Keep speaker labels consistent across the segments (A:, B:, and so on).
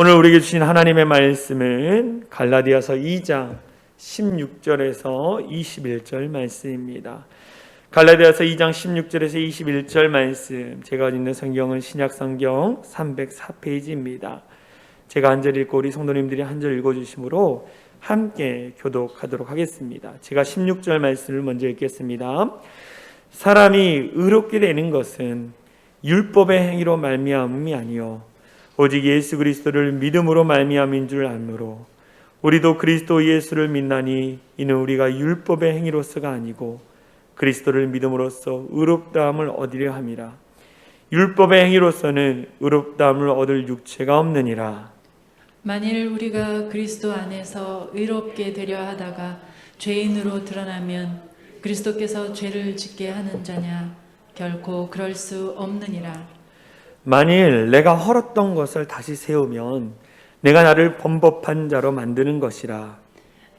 A: 오늘 우리에게 주신 하나님의 말씀은 갈라디아서 2장 16절에서 21절 말씀입니다. 갈라디아서 2장 16절에서 21절 말씀, 제가 가지고 있는 성경은 신약성경 304페이지입니다. 제가 한 절 읽고 우리 성도님들이 한 절 읽어주심으로 함께 교독하도록 하겠습니다. 제가 16절 말씀을 먼저 읽겠습니다. 사람이 의롭게 되는 것은 율법의 행위로 말미암음이 아니요 오직 예수 그리스도를 믿음으로 말미암인 줄 알므로 우리도 그리스도 예수를 믿나니 이는 우리가 율법의 행위로서가 아니고 그리스도를 믿음으로써 의롭다함을 얻으려 함이라. 율법의 행위로서는 의롭다함을 얻을 육체가 없느니라.
B: 만일 우리가 그리스도 안에서 의롭게 되려 하다가 죄인으로 드러나면 그리스도께서 죄를 짓게 하는 자냐? 결코 그럴 수 없느니라.
A: 만일 내가 헐었던 것을 다시 세우면 내가 나를 범법한 자로 만드는 것이라.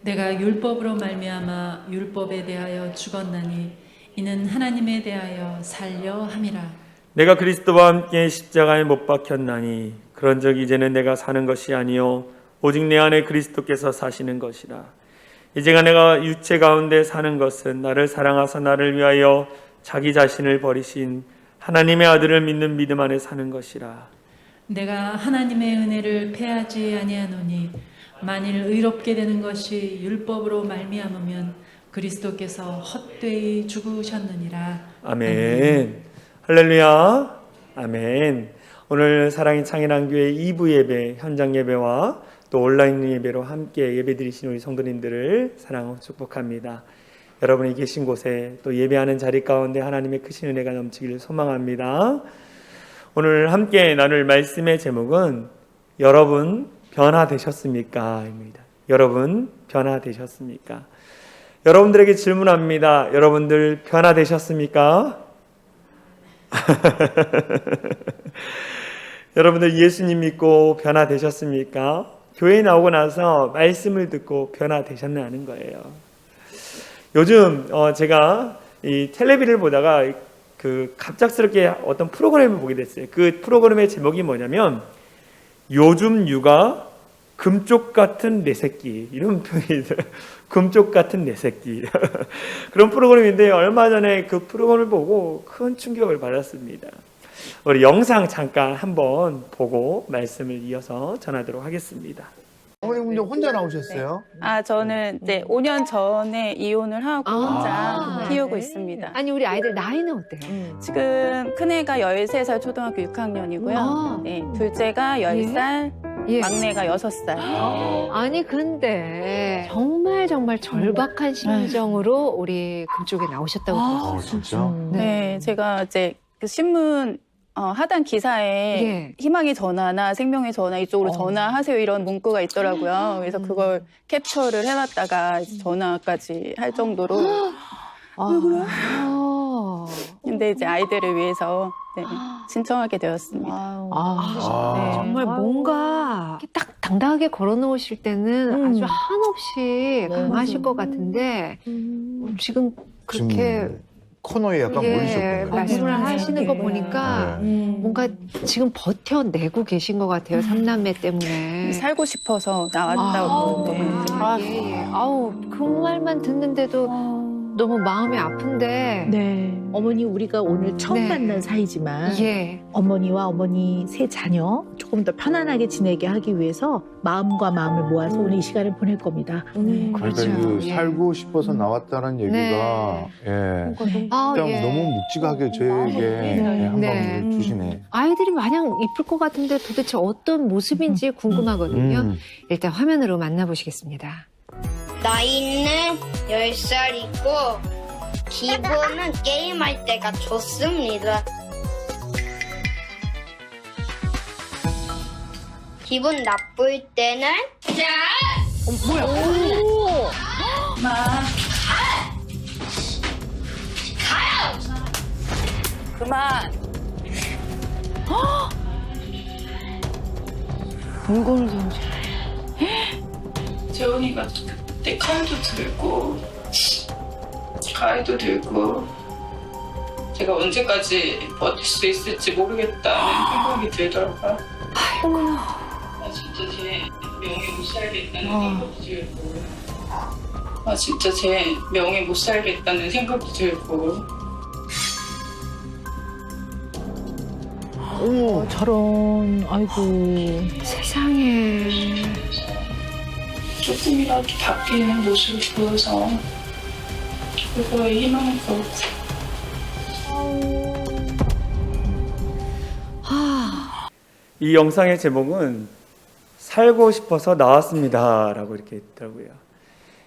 B: 내가 율법으로 말미암아 율법에 대하여 죽었나니 이는 하나님에 대하여 살려 함이라.
A: 내가 그리스도와 함께 십자가에 못 박혔나니 그런즉 이제는 내가 사는 것이 아니요 오직 내 안에 그리스도께서 사시는 것이라. 이제가 내가 육체 가운데 사는 것은 나를 사랑하사 나를 위하여 자기 자신을 버리신 하나님의 아들을 믿는 믿음 안에 사는 것이라.
B: 내가 하나님의 은혜를 패하지 아니하노니 만일 의롭게 되는 것이 율법으로 말미암으면 그리스도께서 헛되이 죽으셨느니라.
A: 아멘. 할렐루야. 아멘. 오늘 사랑의 창현한교회 2부 예배, 현장 예배와 또 온라인 예배로 함께 예배 드리신 우리 성도님들을 사랑하고 축복합니다. 여러분이 계신 곳에 또 예배하는 자리 가운데 하나님의 크신 은혜가 넘치기를 소망합니다. 오늘 함께 나눌 말씀의 제목은 여러분 변화되셨습니까? 입니다. 여러분 변화되셨습니까? 여러분들에게 질문합니다. 여러분들 변화되셨습니까? 여러분들 예수님 믿고 변화되셨습니까? 교회에 나오고 나서 말씀을 듣고 변화되셨나 하는 거예요. 요즘 제가 이 텔레비를 보다가 그 갑작스럽게 어떤 프로그램을 보게 됐어요. 그 프로그램의 제목이 뭐냐면 요즘 육아 금쪽 같은 내 새끼, 이런 표현이 있어요. 금쪽 같은 내 새끼. 그런 프로그램인데 얼마 전에 그 프로그램을 보고 큰 충격을 받았습니다. 우리 영상 잠깐 한번 보고 말씀을 이어서 전하도록 하겠습니다.
C: 어머님 혼자 나오셨어요?
D: 저는 이제 5년 전에 이혼을 하고 혼자 키우고 있습니다.
E: 아니 우리 아이들 나이는 어때요?
D: 지금 큰애가 13살 초등학교 6학년이고요. 네, 둘째가 10살,
E: 예.
D: 막내가 6살.
E: 아니 근데 정말 절박한 심정으로 우리 금쪽에 나오셨다고 들었어요.
C: 진짜?
D: 네, 제가 이제 그 신문 하단 기사에
E: 예.
D: 희망의 전화나 생명의 전화 이쪽으로 전화하세요 이런 문구가 있더라고요. 그래서 그걸 캡처를 해놨다가 전화까지 할 정도로.
E: 왜 그래?
D: 근데 이제 아이들을 위해서 신청하게 되었습니다.
E: 네, 정말 뭔가 이렇게 딱 당당하게 걸어놓으실 때는 아주 한없이 강하실 것 같은데 지금 그렇게
C: 코너에 약간 몰리셨군요.
E: 말씀을 하시는 거 보니까 뭔가 지금 버텨내고 계신 것 같아요. 삼남매 때문에.
D: 살고 싶어서 나왔다고.
E: 아우 그 말만 듣는데도 너무 마음이 아픈데.
F: 네. 어머니 우리가 오늘 처음 만난 사이지만 어머니와 어머니 세 자녀 조금 더 편안하게 지내게 하기 위해서 마음과 마음을 모아서 오늘 이 시간을 보낼 겁니다.
C: 그러니까 이 살고 싶어서 나왔다는 얘기가 진짜 너무 묵직하게 저에게 한 방울 주시네.
E: 아이들이 마냥 이쁠 것 같은데 도대체 어떤 모습인지 궁금하거든요. 일단 화면으로 만나보시겠습니다.
G: 나이는 10살이고 기분은 게임할 때가 좋습니다. 기분 나쁠 때는
D: 그만.
E: 물건을 던져.
H: 재훈이가 그때 칼도 들고 가위도 들고 제가 언제까지 버틸 수 있을지 모르겠다는 생각이 들더라고요. 진짜 제 명예 못 살겠다는 생각도 들고 진짜 제 명예 못 살겠다는 생각도 들고
F: 어머, 저런, 아이고.
E: 세상에.
H: 조금이라도 바뀌는 모습을 보여서 그거에 희망을 걸고
A: 이 영상의 제목은 살고 싶어서 나왔습니다 라고 이렇게 있더라고요.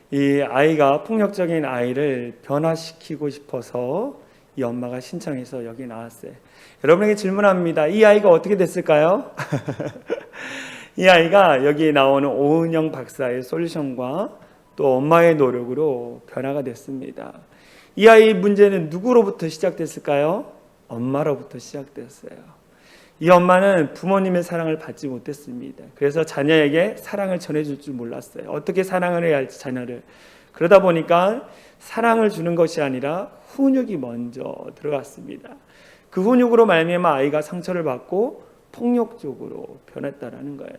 A: 이 아이가 폭력적인 아이를 변화시키고 싶어서 이 엄마가 신청해서 여기 나왔어요. 여러분에게 질문합니다. 이 아이가 어떻게 됐을까요? 이 아이가 여기 나오는 오은영 박사의 솔루션과 또 엄마의 노력으로 변화가 됐습니다. 이 아이의 문제는 누구로부터 시작됐을까요? 엄마로부터 시작됐어요. 이 엄마는 부모님의 사랑을 받지 못했습니다. 그래서 자녀에게 사랑을 전해줄 줄 몰랐어요. 어떻게 사랑을 해야 할지 자녀를. 그러다 보니까 사랑을 주는 것이 아니라 훈육이 먼저 들어갔습니다. 그 훈육으로 말미암아 아이가 상처를 받고 폭력적으로 변했다라는 거예요.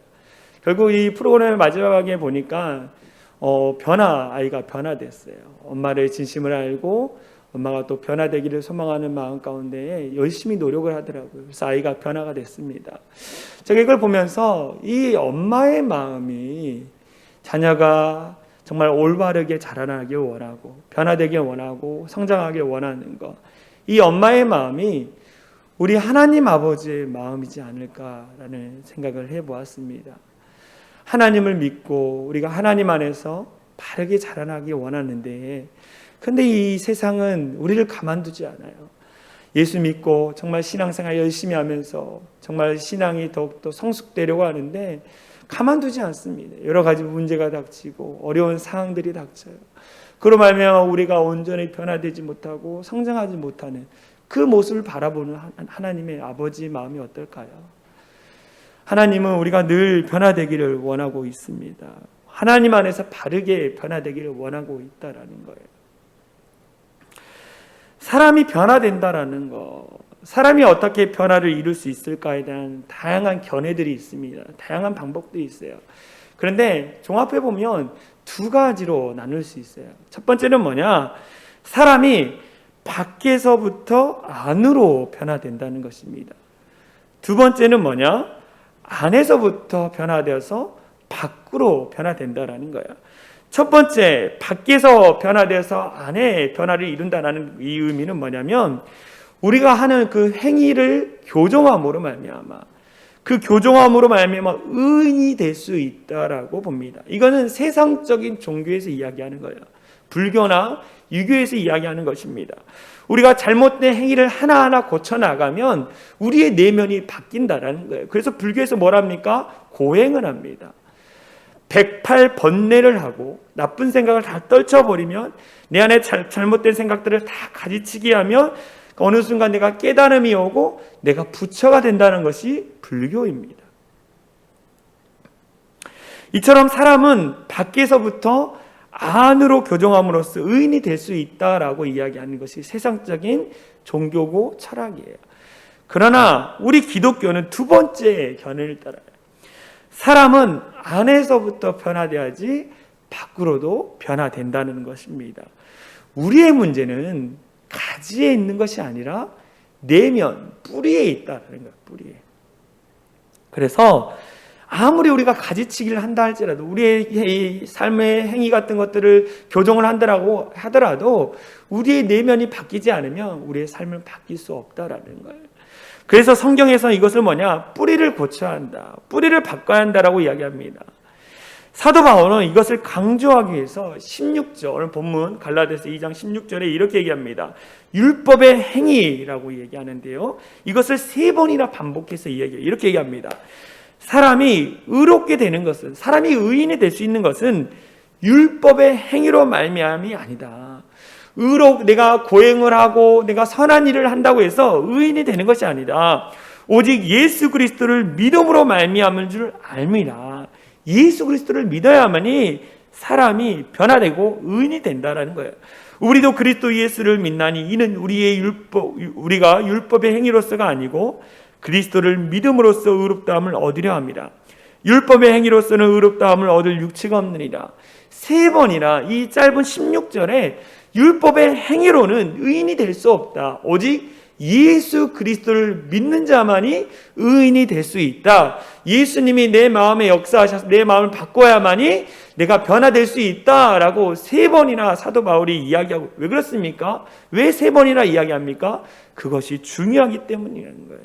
A: 결국 이 프로그램의 마지막에 보니까 아이가 변화됐어요. 엄마의 진심을 알고 엄마가 또 변화되기를 소망하는 마음 가운데 열심히 노력을 하더라고요. 그래서 아이가 변화가 됐습니다. 제가 이걸 보면서 이 엄마의 마음이 자녀가 정말 올바르게 자라나길 원하고 변화되길 원하고 성장하길 원하는 것, 이 엄마의 마음이 우리 하나님 아버지의 마음이지 않을까라는 생각을 해보았습니다. 하나님을 믿고 우리가 하나님 안에서 바르게 자라나길 원하는데, 근데 이 세상은 우리를 가만두지 않아요. 예수 믿고 정말 신앙생활 열심히 하면서 정말 신앙이 더욱더 성숙되려고 하는데 가만두지 않습니다. 여러 가지 문제가 닥치고 어려운 상황들이 닥쳐요. 그로 말미암아 우리가 온전히 변화되지 못하고 성장하지 못하는 그 모습을 바라보는 하나님의 아버지의 마음이 어떨까요? 하나님은 우리가 늘 변화되기를 원하고 있습니다. 하나님 안에서 바르게 변화되기를 원하고 있다라는 거예요. 사람이 변화된다라는 거, 사람이 어떻게 변화를 이룰 수 있을까에 대한 다양한 견해들이 있습니다. 다양한 방법들이 있어요. 그런데 종합해 보면 두 가지로 나눌 수 있어요. 첫 번째는 뭐냐? 사람이 밖에서부터 안으로 변화된다는 것입니다. 두 번째는 뭐냐? 안에서부터 변화되어서 밖으로 변화된다라는 거예요. 첫 번째, 밖에서 변화돼서 안에 변화를 이룬다는 이 의미는 뭐냐면 우리가 하는 그 행위를 교정함으로 말미암아, 그 교정함으로 말미암아 의인이 될 수 있다라고 봅니다. 이거는 세상적인 종교에서 이야기하는 거예요. 불교나 유교에서 이야기하는 것입니다. 우리가 잘못된 행위를 하나하나 고쳐나가면 우리의 내면이 바뀐다라는 거예요. 그래서 불교에서 뭐랍니까? 고행을 합니다. 108번뇌를 하고 나쁜 생각을 다 떨쳐버리면 내 안에 잘못된 생각들을 다 가지치기 하면 어느 순간 내가 깨달음이 오고 내가 부처가 된다는 것이 불교입니다. 이처럼 사람은 밖에서부터 안으로 교정함으로써 의인이 될 수 있다라고 이야기하는 것이 세상적인 종교고 철학이에요. 그러나 우리 기독교는 두 번째 견해를 따라요. 사람은 안에서부터 변화돼야지 밖으로도 변화된다는 것입니다. 우리의 문제는 가지에 있는 것이 아니라 내면, 뿌리에 있다는 거예요. 뿌리에. 그래서 아무리 우리가 가지치기를 한다 할지라도 우리의 삶의 행위 같은 것들을 교정을 한다고 하더라도 우리의 내면이 바뀌지 않으면 우리의 삶은 바뀔 수 없다라는 거예요. 그래서 성경에서 이것을 뭐냐? 뿌리를 고쳐야 한다. 뿌리를 바꿔야 한다라고 이야기합니다. 사도 바울은 이것을 강조하기 위해서 16절, 오늘 본문 갈라디아서 2장 16절에 이렇게 얘기합니다. 율법의 행위라고 얘기하는데요. 이것을 3번이나 반복해서 이야기해요. 이렇게 얘기합니다. 사람이 의롭게 되는 것은, 사람이 의인이 될 수 있는 것은 율법의 행위로 말미암이 아니다. 내가 고행을 하고 내가 선한 일을 한다고 해서 의인이 되는 것이 아니다. 오직 예수 그리스도를 믿음으로 말미암은 줄 알미라. 예수 그리스도를 믿어야만이 사람이 변화되고 의인이 된다라는 거예요. 우리도 그리스도 예수를 믿나니 이는 우리가 율법의 행위로서가 아니고 그리스도를 믿음으로써 의롭다함을 얻으려 합니다. 율법의 행위로서는 의롭다함을 얻을 육체가 없느니라. 3번이나 이 짧은 16절에 율법의 행위로는 의인이 될 수 없다. 오직 예수 그리스도를 믿는 자만이 의인이 될 수 있다. 예수님이 내 마음에 역사하셔서 내 마음을 바꿔야만이 내가 변화될 수 있다라고 3번이나 사도 바울이 이야기하고, 왜 그렇습니까? 왜 3번이나 이야기합니까? 그것이 중요하기 때문이라는 거예요.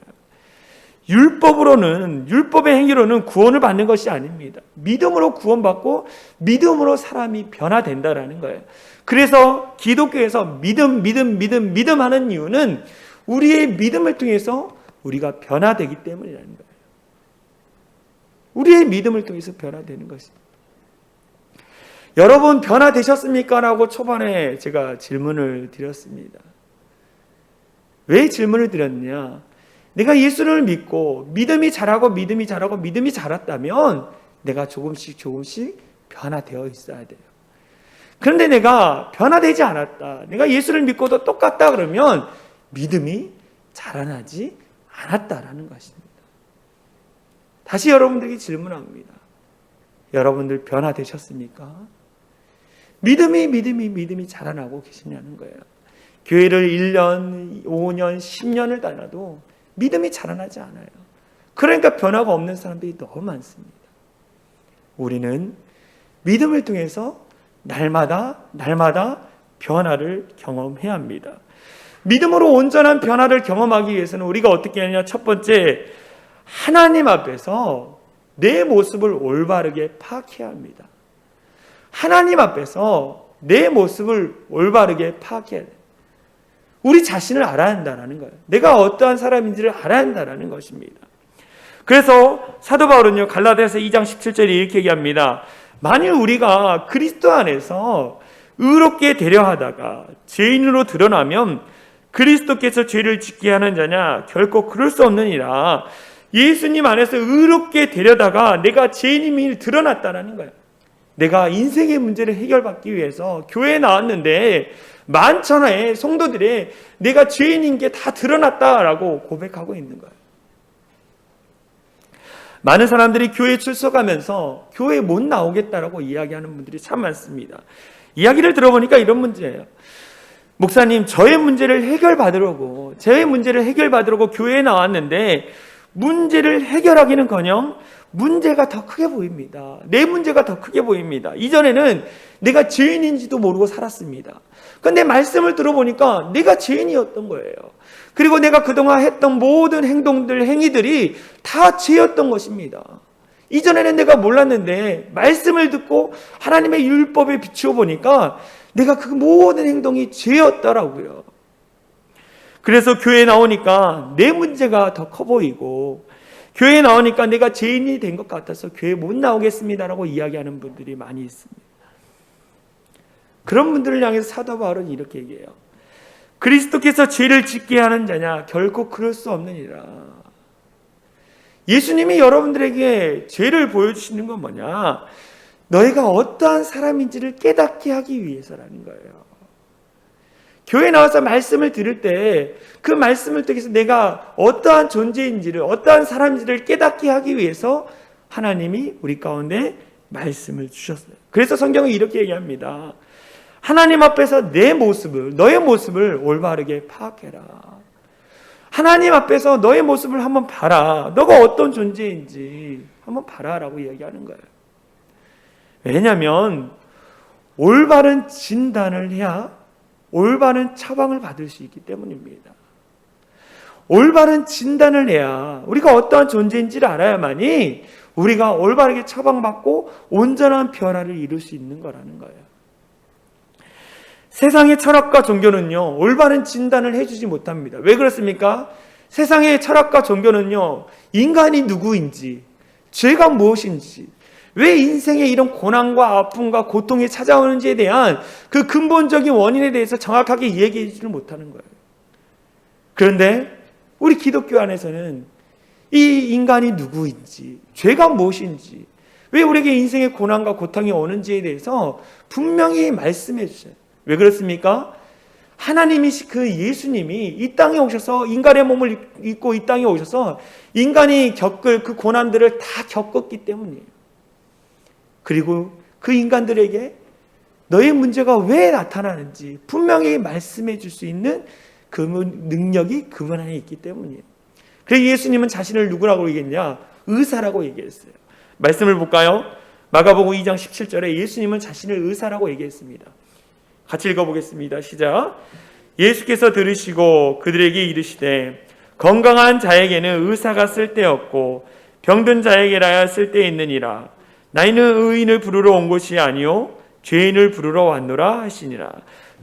A: 율법의 행위로는 구원을 받는 것이 아닙니다. 믿음으로 구원받고 믿음으로 사람이 변화된다라는 거예요. 그래서 기독교에서 믿음 하는 이유는 우리의 믿음을 통해서 우리가 변화되기 때문이라는 거예요. 우리의 믿음을 통해서 변화되는 것입니다. 여러분 변화되셨습니까? 라고 초반에 제가 질문을 드렸습니다. 왜 질문을 드렸냐? 내가 예수를 믿고 믿음이 자랐다면 내가 조금씩 변화되어 있어야 돼요. 그런데 내가 변화되지 않았다, 내가 예수를 믿고도 똑같다 그러면 믿음이 자라나지 않았다라는 것입니다. 다시 여러분들에게 질문합니다. 여러분들 변화되셨습니까? 믿음이 자라나고 계시냐는 거예요. 교회를 1년, 5년, 10년을 다녀도 믿음이 자라나지 않아요. 그러니까 변화가 없는 사람들이 너무 많습니다. 우리는 믿음을 통해서 날마다 변화를 경험해야 합니다. 믿음으로 온전한 변화를 경험하기 위해서는 우리가 어떻게 하느냐? 첫 번째, 하나님 앞에서 내 모습을 올바르게 파악해야 합니다. 하나님 앞에서 내 모습을 올바르게 파악해야 돼요. 우리 자신을 알아야 한다는 거예요. 내가 어떠한 사람인지를 알아야 한다는 것입니다. 그래서 사도 바울은요, 갈라디아서 2장 17절에 이렇게 얘기합니다. 만일 우리가 그리스도 안에서 의롭게 되려 하다가 죄인으로 드러나면 그리스도께서 죄를 짓게 하는 자냐? 결코 그럴 수 없느니라. 예수님 안에서 의롭게 되려다가 내가 죄인임이 드러났다는 거예요. 내가 인생의 문제를 해결받기 위해서 교회에 나왔는데 만천하의 성도들의 내가 죄인인 게 다 드러났다라고 고백하고 있는 거예요. 많은 사람들이 교회에 출석하면서 교회에 못 나오겠다라고 이야기하는 분들이 참 많습니다. 이야기를 들어보니까 이런 문제예요. 목사님, 저의 문제를 해결받으려고 교회에 나왔는데 문제를 해결하기는커녕 문제가 더 크게 보입니다. 내 문제가 더 크게 보입니다. 이전에는 내가 죄인인지도 모르고 살았습니다. 그런데 말씀을 들어보니까 내가 죄인이었던 거예요. 그리고 내가 그동안 했던 모든 행동들, 행위들이 다 죄였던 것입니다. 이전에는 내가 몰랐는데 말씀을 듣고 하나님의 율법에 비추어 보니까 내가 그 모든 행동이 죄였더라고요. 그래서 교회에 나오니까 내 문제가 더 커 보이고, 교회에 나오니까 내가 죄인이 된 것 같아서 교회 못 나오겠습니다라고 이야기하는 분들이 많이 있습니다. 그런 분들을 향해서 사도 바울은 이렇게 얘기해요. 그리스도께서 죄를 짓게 하는 자냐? 결코 그럴 수 없느니라. 예수님이 여러분들에게 죄를 보여주시는 건 뭐냐? 너희가 어떠한 사람인지를 깨닫게 하기 위해서라는 거예요. 교회에 나와서 말씀을 들을 때 그 말씀을 통해서 내가 어떠한 존재인지를, 어떠한 사람인지를 깨닫게 하기 위해서 하나님이 우리 가운데 말씀을 주셨어요. 그래서 성경은 이렇게 얘기합니다. 하나님 앞에서 너의 모습을 올바르게 파악해라. 하나님 앞에서 너의 모습을 한번 봐라. 너가 어떤 존재인지 한번 봐라라고 이야기하는 거예요. 왜냐하면 올바른 진단을 해야 올바른 처방을 받을 수 있기 때문입니다. 올바른 진단을 해야 우리가 어떠한 존재인지를 알아야만이 우리가 올바르게 처방받고 온전한 변화를 이룰 수 있는 거라는 거예요. 세상의 철학과 종교는요, 올바른 진단을 해주지 못합니다. 왜 그렇습니까? 세상의 철학과 종교는요, 인간이 누구인지, 죄가 무엇인지, 왜 인생에 이런 고난과 아픔과 고통이 찾아오는지에 대한 그 근본적인 원인에 대해서 정확하게 얘기해주지를 못하는 거예요. 그런데 우리 기독교 안에서는 이 인간이 누구인지, 죄가 무엇인지, 왜 우리에게 인생의 고난과 고통이 오는지에 대해서 분명히 말씀해 주셔요. 왜 그렇습니까? 하나님이시 그 예수님이 이 땅에 오셔서 인간의 몸을 입고 이 땅에 오셔서 인간이 겪을 그 고난들을 다 겪었기 때문이에요. 그리고 그 인간들에게 너의 문제가 왜 나타나는지 분명히 말씀해 줄 수 있는 그 능력이 그분 안에 있기 때문이에요. 그래서 예수님은 자신을 누구라고 얘기했냐? 의사라고 얘기했어요. 말씀을 볼까요? 마가복음 2장 17절에 예수님은 자신을 의사라고 얘기했습니다. 같이 읽어보겠습니다. 시작. 예수께서 들으시고 그들에게 이르시되 건강한 자에게는 의사가 쓸데없고 병든 자에게라야 쓸데있느니라. 나이는 의인을 부르러 온 것이 아니요 죄인을 부르러 왔노라 하시니라.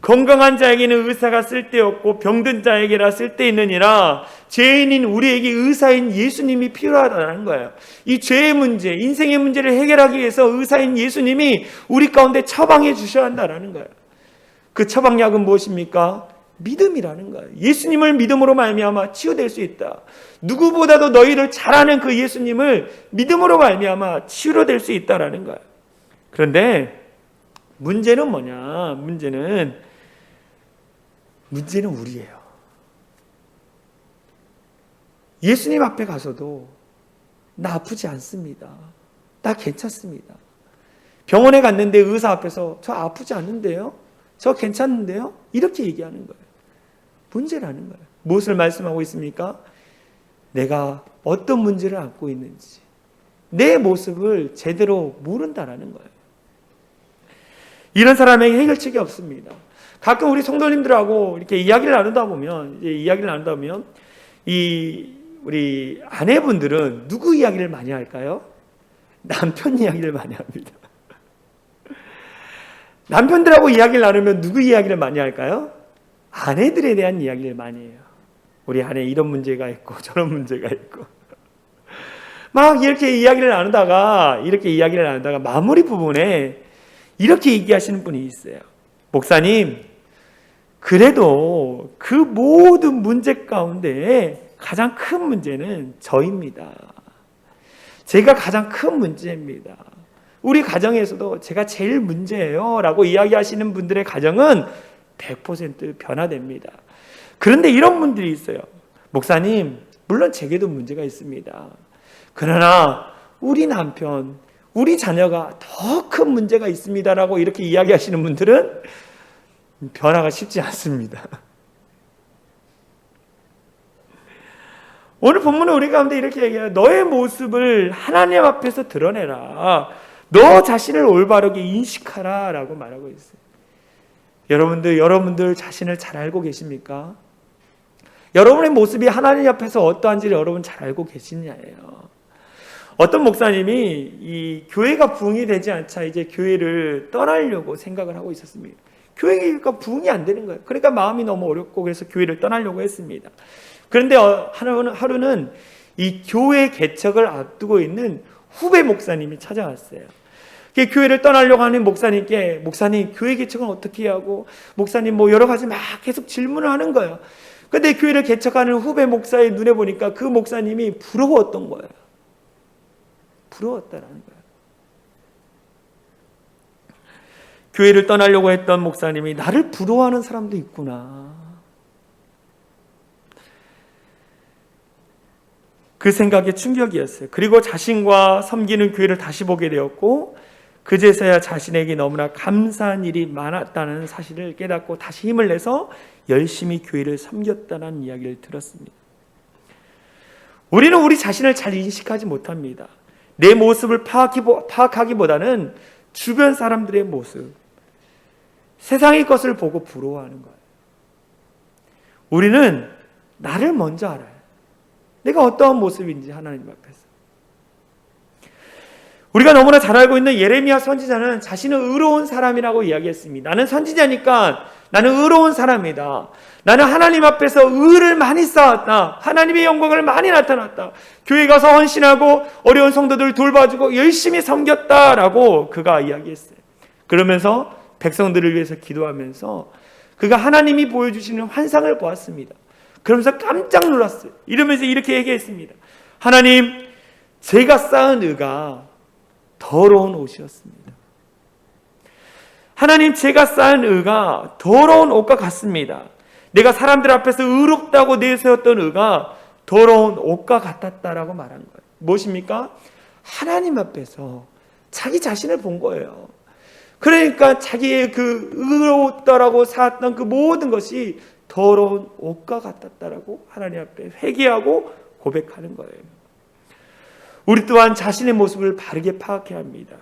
A: 건강한 자에게는 의사가 쓸데없고 병든 자에게라 쓸데있느니라. 죄인인 우리에게 의사인 예수님이 필요하다는 거예요. 이 죄의 문제, 인생의 문제를 해결하기 위해서 의사인 예수님이 우리 가운데 처방해 주셔야 한다는 거예요. 그 처방약은 무엇입니까? 믿음이라는 거예요. 예수님을 믿음으로 말미암아 치유될 수 있다. 누구보다도 너희를 잘 아는 그 예수님을 믿음으로 말미암아 치유될 수 있다라는 거예요. 그런데 문제는 뭐냐? 문제는 우리예요. 예수님 앞에 가서도 나 아프지 않습니다. 나 괜찮습니다. 병원에 갔는데 의사 앞에서 저 아프지 않는데요? 저 괜찮은데요? 이렇게 얘기하는 거예요. 문제라는 거예요. 무엇을 말씀하고 있습니까? 내가 어떤 문제를 안고 있는지 내 모습을 제대로 모른다라는 거예요. 이런 사람에게 해결책이 없습니다. 가끔 우리 성도님들하고 이렇게 이야기를 나누다 보면 우리 아내분들은 누구 이야기를 많이 할까요? 남편 이야기를 많이 합니다. 남편들하고 이야기를 나누면 누구 이야기를 많이 할까요? 아내들에 대한 이야기를 많이 해요. 우리 아내 이런 문제가 있고 저런 문제가 있고 막 이렇게 이야기를 나누다가 마무리 부분에 이렇게 얘기하시는 분이 있어요. 목사님, 그래도 그 모든 문제 가운데 가장 큰 문제는 저입니다. 제가 가장 큰 문제입니다. 우리 가정에서도 제가 제일 문제예요 라고 이야기하시는 분들의 가정은 100% 변화됩니다. 그런데 이런 분들이 있어요. 목사님, 물론 제게도 문제가 있습니다. 그러나 우리 남편, 우리 자녀가 더 큰 문제가 있습니다라고 이렇게 이야기하시는 분들은 변화가 쉽지 않습니다. 오늘 본문은 우리 가운데 이렇게 얘기해요. 너의 모습을 하나님 앞에서 드러내라. 너 자신을 올바르게 인식하라 라고 말하고 있어요. 여러분들 자신을 잘 알고 계십니까? 여러분의 모습이 하나님 앞에서 어떠한지를 여러분 잘 알고 계시냐예요. 어떤 목사님이 이 교회가 부흥이 되지 않자 이제 교회를 떠나려고 생각을 하고 있었습니다. 교회가 부흥이 안 되는 거예요. 그러니까 마음이 너무 어렵고 그래서 교회를 떠나려고 했습니다. 그런데 하루는 이 교회 개척을 앞두고 있는 후배 목사님이 찾아왔어요. 교회를 떠나려고 하는 목사님께 목사님 교회 개척은 어떻게 하고 목사님 뭐 여러 가지 막 계속 질문을 하는 거예요. 그런데 교회를 개척하는 후배 목사의 눈에 보니까 그 목사님이 부러웠던 거예요. 부러웠다라는 거예요. 교회를 떠나려고 했던 목사님이 나를 부러워하는 사람도 있구나. 그 생각에 충격이었어요. 그리고 자신과 섬기는 교회를 다시 보게 되었고 그제서야 자신에게 너무나 감사한 일이 많았다는 사실을 깨닫고 다시 힘을 내서 열심히 교회를 섬겼다는 이야기를 들었습니다. 우리는 우리 자신을 잘 인식하지 못합니다. 내 모습을 파악하기보다는 주변 사람들의 모습, 세상의 것을 보고 부러워하는 거예요. 우리는 나를 먼저 알아요. 내가 어떠한 모습인지 하나님 앞에서. 우리가 너무나 잘 알고 있는 예레미야 선지자는 자신은 의로운 사람이라고 이야기했습니다. 나는 선지자니까 나는 의로운 사람이다. 나는 하나님 앞에서 의를 많이 쌓았다. 하나님의 영광을 많이 나타났다. 교회 가서 헌신하고 어려운 성도들 돌봐주고 열심히 섬겼다라고 그가 이야기했어요. 그러면서 백성들을 위해서 기도하면서 그가 하나님이 보여주시는 환상을 보았습니다. 그러면서 깜짝 놀랐어요. 이러면서 이렇게 얘기했습니다. 하나님, 제가 쌓은 의가 더러운 옷이었습니다. 하나님, 제가 쌓은 의가 더러운 옷과 같습니다. 내가 사람들 앞에서 의롭다고 내세웠던 의가 더러운 옷과 같았다라고 말한 거예요. 무엇입니까? 하나님 앞에서 자기 자신을 본 거예요. 그러니까 자기의 그 의롭다라고 살았던 그 모든 것이 더러운 옷과 같았다라고 하나님 앞에 회개하고 고백하는 거예요. 우리 또한 자신의 모습을 바르게 파악해야 합니다.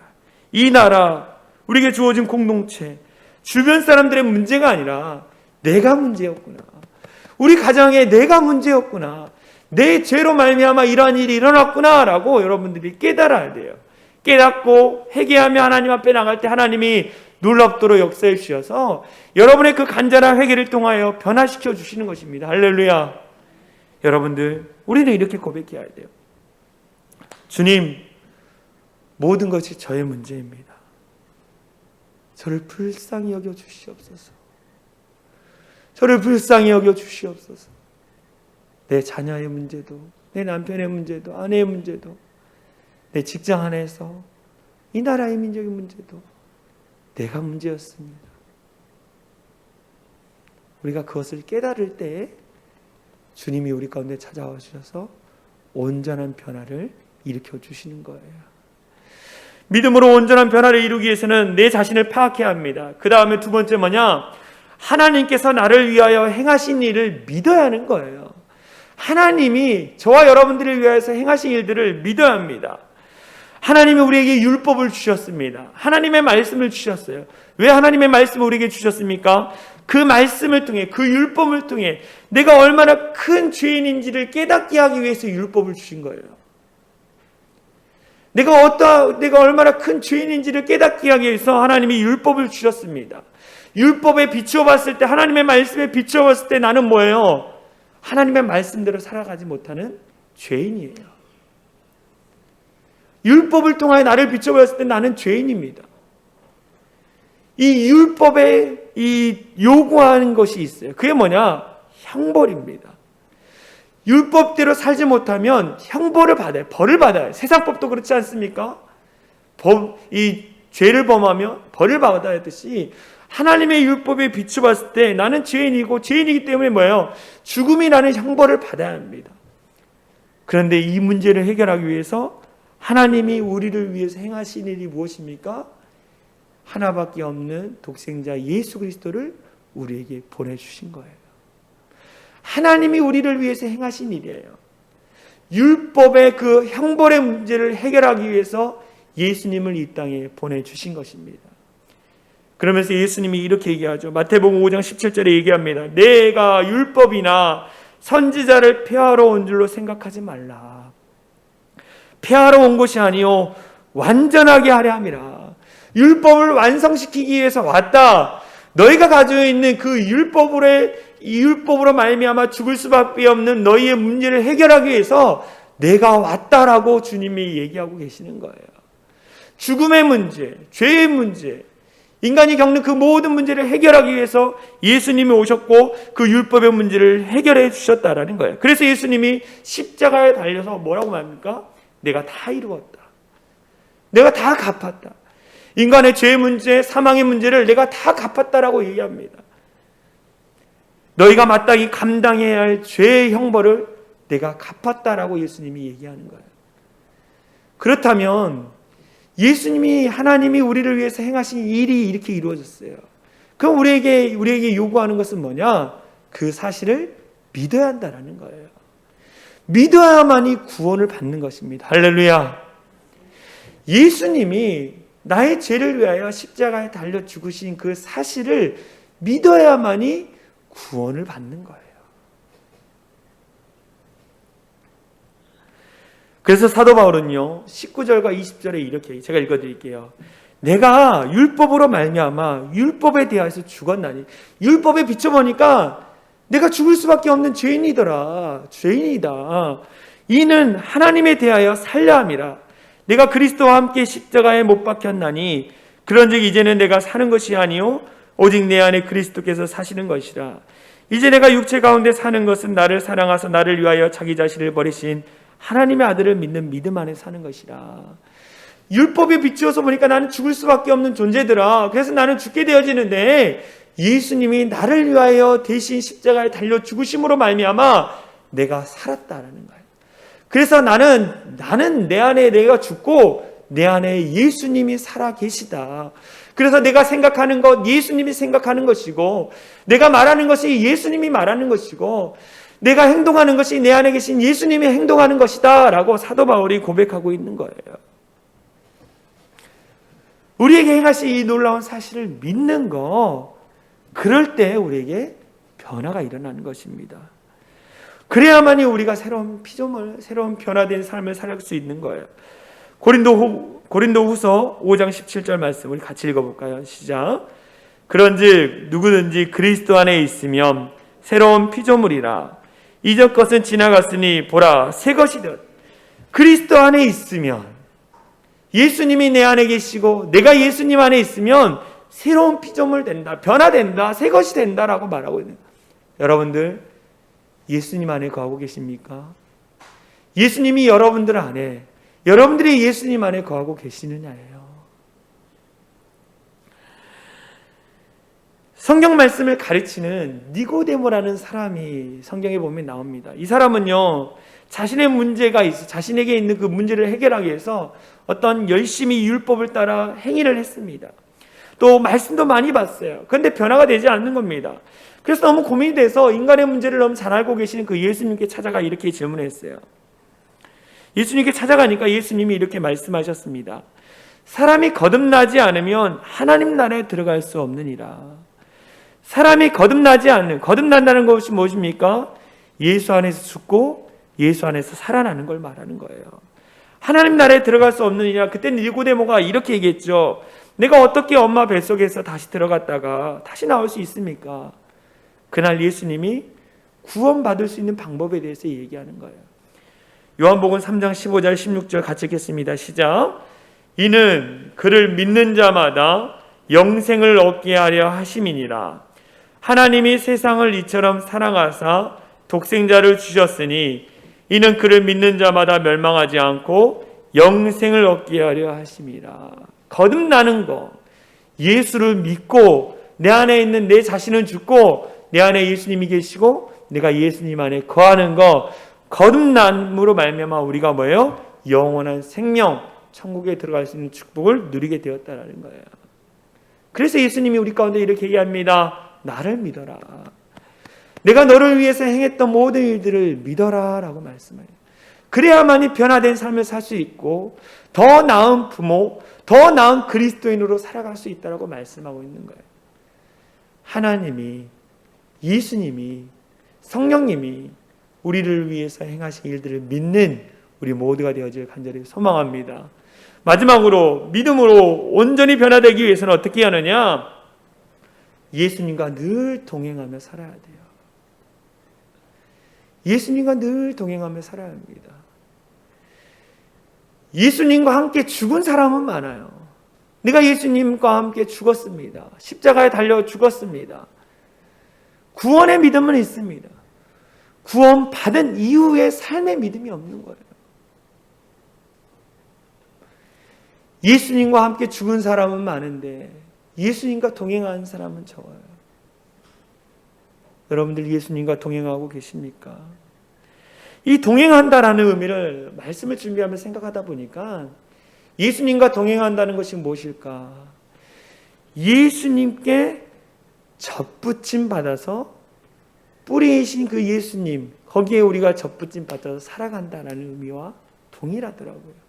A: 이 나라, 우리에게 주어진 공동체, 주변 사람들의 문제가 아니라 내가 문제였구나. 우리 가정에 내가 문제였구나. 내 죄로 말미암아 이러한 일이 일어났구나라고 여러분들이 깨달아야 돼요. 깨닫고 회개하며 하나님 앞에 나갈 때 하나님이 놀랍도록 역사해 주셔서 여러분의 그 간절한 회개를 통하여 변화시켜 주시는 것입니다. 할렐루야. 여러분들, 우리는 이렇게 고백해야 돼요. 주님, 모든 것이 저의 문제입니다. 저를 불쌍히 여겨 주시옵소서. 저를 불쌍히 여겨 주시옵소서. 내 자녀의 문제도, 내 남편의 문제도, 아내의 문제도, 내 직장 안에서 이 나라의 민족의 문제도 내가 문제였습니다. 우리가 그것을 깨달을 때 주님이 우리 가운데 찾아와 주셔서 온전한 변화를 일으켜 주시는 거예요. 믿음으로 온전한 변화를 이루기 위해서는 내 자신을 파악해야 합니다. 그 다음에 두 번째 뭐냐? 하나님께서 나를 위하여 행하신 일을 믿어야 하는 거예요. 하나님이 저와 여러분들을 위하여서 행하신 일들을 믿어야 합니다. 하나님이 우리에게 율법을 주셨습니다. 하나님의 말씀을 주셨어요. 왜 하나님의 말씀을 우리에게 주셨습니까? 그 말씀을 통해, 그 율법을 통해 내가 얼마나 큰 죄인인지를 깨닫게 하기 위해서 율법을 주신 거예요. 내가 얼마나 큰 죄인인지를 깨닫게 하기 위해서 하나님이 율법을 주셨습니다. 율법에 비추어 봤을 때, 하나님의 말씀에 비추어 봤을 때 나는 뭐예요? 하나님의 말씀대로 살아가지 못하는 죄인이에요. 율법을 통하여 나를 비추어 봤을 때 나는 죄인입니다. 이 율법에 이 요구하는 것이 있어요. 그게 뭐냐? 형벌입니다. 율법대로 살지 못하면 형벌을 받아요. 벌을 받아요. 세상 법도 그렇지 않습니까? 이 죄를 범하면 벌을 받아야 하듯이 하나님의 율법에 비추봤을 때 나는 죄인이고, 죄인이기 때문에 뭐예요? 죽음이 나는 형벌을 받아야 합니다. 그런데 이 문제를 해결하기 위해서 하나님이 우리를 위해서 행하신 일이 무엇입니까? 하나밖에 없는 독생자 예수 그리스도를 우리에게 보내주신 거예요. 하나님이 우리를 위해서 행하신 일이에요. 율법의 그 형벌의 문제를 해결하기 위해서 예수님을 이 땅에 보내주신 것입니다. 그러면서 예수님이 이렇게 얘기하죠. 마태복음 5장 17절에 얘기합니다. 내가 율법이나 선지자를 폐하러 온 줄로 생각하지 말라. 폐하러 온 것이 아니요 완전하게 하려 함이라. 율법을 완성시키기 위해서 왔다. 너희가 가지고 있는 그 율법으로 말미암아 죽을 수밖에 없는 너희의 문제를 해결하기 위해서 내가 왔다라고 주님이 얘기하고 계시는 거예요. 죽음의 문제, 죄의 문제, 인간이 겪는 그 모든 문제를 해결하기 위해서 예수님이 오셨고 그 율법의 문제를 해결해 주셨다라는 거예요. 그래서 예수님이 십자가에 달려서 뭐라고 말합니까? 내가 다 이루었다. 내가 다 갚았다. 인간의 죄의 문제, 사망의 문제를 내가 다 갚았다라고 얘기합니다. 너희가 마땅히 감당해야 할 죄의 형벌을 내가 갚았다라고 예수님이 얘기하는 거예요. 그렇다면 예수님이, 하나님이 우리를 위해서 행하신 일이 이렇게 이루어졌어요. 그럼 우리에게 요구하는 것은 뭐냐? 그 사실을 믿어야 한다라는 거예요. 믿어야만이 구원을 받는 것입니다. 할렐루야. 예수님이 나의 죄를 위하여 십자가에 달려 죽으신 그 사실을 믿어야만이 구원을 받는 거예요. 그래서 사도 바울은요 19절과 20절에 이렇게, 제가 읽어드릴게요. 내가 율법으로 말미암아 율법에 대하여서 죽었나니, 율법에 비춰보니까 내가 죽을 수밖에 없는 죄인이더라. 죄인이다. 이는 하나님에 대하여 살려 함이라. 내가 그리스도와 함께 십자가에 못 박혔나니 그런즉 이제는 내가 사는 것이 아니요 오직 내 안에 그리스도께서 사시는 것이라. 이제 내가 육체 가운데 사는 것은 나를 사랑하사 나를 위하여 자기 자신을 버리신 하나님의 아들을 믿는 믿음 안에 사는 것이라. 율법에 비추어서 보니까 나는 죽을 수밖에 없는 존재더라. 그래서 나는 죽게 되어지는데 예수님이 나를 위하여 대신 십자가에 달려 죽으심으로 말미암아 내가 살았다라는 거예요. 그래서 나는 내 안에 내가 죽고 내 안에 예수님이 살아 계시다. 그래서 내가 생각하는 것 예수님이 생각하는 것이고, 내가 말하는 것이 예수님이 말하는 것이고, 내가 행동하는 것이 내 안에 계신 예수님이 행동하는 것이다 라고 사도 바울이 고백하고 있는 거예요. 우리에게 행하신 이 놀라운 사실을 믿는 거, 그럴 때 우리에게 변화가 일어나는 것입니다. 그래야만이 우리가 새로운 피조물, 새로운 변화된 삶을 살 수 있는 거예요. 고린도후서 5장 17절 말씀 우리 같이 읽어볼까요? 시작. 그런즉 누구든지 그리스도 안에 있으면 새로운 피조물이라. 이전 것은 지나갔으니 보라 새 것이 되었다. 그리스도 안에 있으면, 예수님이 내 안에 계시고 내가 예수님 안에 있으면 새로운 피조물 된다, 변화된다, 새 것이 된다라고 말하고 있는 거예요. 여러분들 예수님 안에 거하고 계십니까? 예수님이 여러분들 안에, 여러분들이 예수님 안에 거하고 계시느냐예요. 성경 말씀을 가르치는 니고데모라는 사람이 성경에 보면 나옵니다. 이 사람은요, 자신의 문제가 있어, 자신에게 있는 그 문제를 해결하기 위해서 어떤 열심히 율법을 따라 행위를 했습니다. 또 말씀도 많이 봤어요. 그런데 변화가 되지 않는 겁니다. 그래서 너무 고민이 돼서 인간의 문제를 너무 잘 알고 계시는 그 예수님께 찾아가 이렇게 질문했어요. 예수님께 찾아가니까 예수님이 이렇게 말씀하셨습니다. 사람이 거듭나지 않으면 하나님 나라에 들어갈 수 없느니라. 사람이 거듭난다는 것이 무엇입니까? 예수 안에서 죽고 예수 안에서 살아나는 걸 말하는 거예요. 하나님 나라에 들어갈 수 없느니라. 그때 니고데모가 이렇게 얘기했죠. 내가 어떻게 엄마 뱃속에서 다시 들어갔다가 다시 나올 수 있습니까? 그날 예수님이 구원받을 수 있는 방법에 대해서 얘기하는 거예요. 요한복음 3장 15절 16절 같이 읽겠습니다. 시작. 이는 그를 믿는 자마다 영생을 얻게 하려 하심이니라. 하나님이 세상을 이처럼 사랑하사 독생자를 주셨으니 이는 그를 믿는 자마다 멸망하지 않고 영생을 얻게 하려 하심이라. 거듭나는 거, 예수를 믿고 내 안에 있는 내 자신은 죽고 내 안에 예수님이 계시고 내가 예수님 안에 거하는 거, 거듭남으로 말미암아 우리가 뭐예요? 영원한 생명, 천국에 들어갈 수 있는 축복을 누리게 되었다라는 거예요. 그래서 예수님이 우리 가운데 이렇게 얘기합니다. 나를 믿어라. 내가 너를 위해서 행했던 모든 일들을 믿어라 라고 말씀해요. 그래야만이 변화된 삶을 살 수 있고 더 나은 부모, 더 나은 그리스도인으로 살아갈 수 있다라고 말씀하고 있는 거예요. 하나님이, 예수님이, 성령님이 우리를 위해서 행하신 일들을 믿는 우리 모두가 되어질 간절히 소망합니다. 마지막으로 믿음으로 온전히 변화되기 위해서는 어떻게 하느냐? 예수님과 늘 동행하며 살아야 돼요. 예수님과 늘 동행하며 살아야 합니다. 예수님과 함께 죽은 사람은 많아요. 내가 예수님과 함께 죽었습니다. 십자가에 달려 죽었습니다. 구원의 믿음은 있습니다. 구원 받은 이후의 삶의 믿음이 없는 거예요. 예수님과 함께 죽은 사람은 많은데 예수님과 동행하는 사람은 적어요. 여러분들 예수님과 동행하고 계십니까? 이 동행한다라는 의미를 말씀을 준비하면서 생각하다 보니까 예수님과 동행한다는 것이 무엇일까? 예수님께 접붙임 받아서 뿌리이신 그 예수님, 거기에 우리가 접붙임 받아서 살아간다라는 의미와 동일하더라고요.